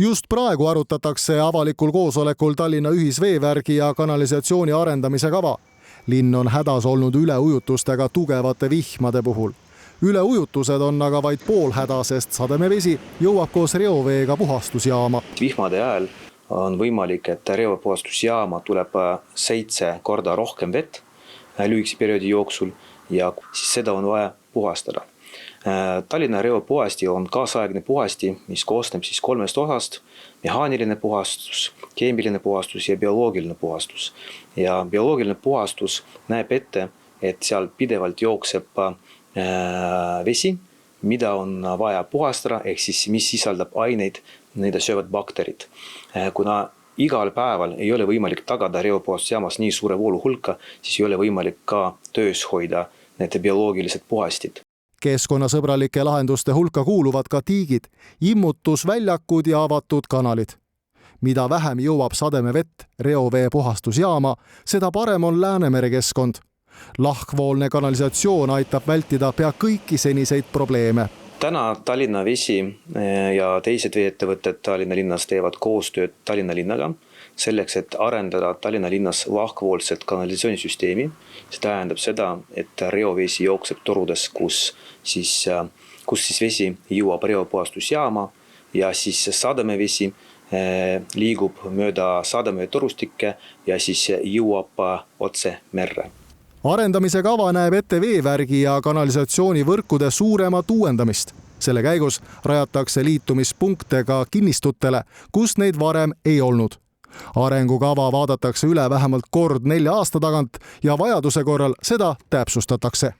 Just praegu arutatakse avalikul koosolekul Tallinna ühisveevärgi ja kanalisatsiooni arendamise kava. Linn on hädas olnud üleujutustega tugevate vihmade puhul. Üleujutused on aga vaid pool häda, sest sademevesi jõuab koos reoveega puhastusjaama. Vihmade ajal on võimalik, et reopuhastusjaama tuleb 7 korda rohkem vett lühikese perioodi jooksul ja siis seda on vaja puhastada. Tallinna reopuhasti on kaasaegne puhasti, mis koosneb siis 3 osast: mehaaniline puhastus, keemiline puhastus ja bioloogiline puhastus. Ja bioloogiline puhastus näeb ette, et seal pidevalt jookseb vesi, mida on vaja puhastada, ehk siis mis sisaldab aineid, neid söövad bakterid. Kuna igal päeval ei ole võimalik tagada reopuhastusjaamas nii suure voolu hulka, siis ei ole võimalik ka töös hoida need bioloogilised puhastid. Keskkonnasõbralike lahenduste hulka kuuluvad ka tiigid, immutusväljakud ja avatud kanalid. Mida vähem jõuab sademevett reovee puhastusjaama, seda parem on Läänemere keskkond. Lahkvoolne kanalisatsioon aitab vältida pea kõiki seniseid probleeme. Täna Tallinna Vesi ja teised veeettevõtted Tallinna linnas teevad koostööd Tallinna linnaga selleks, et arendada Tallinna linnas lahkvoolset kanalisatsioonisüsteemi. See tähendab seda, et reovesi jookseb torudes, kus siis vesi jõuab reopuhastusjaama ja siis sademevesi liigub mööda sademevee torustikke ja siis jõuab otse merre. Arendamise kava näeb ette veevärgi ja kanalisatsiooni võrkude suuremat uuendamist. Selle käigus rajatakse liitumispunkte ka kinnistutele, kus neid varem ei olnud. Arengukava vaadatakse üle vähemalt kord 4 aasta tagant ja vajaduse korral seda täpsustatakse.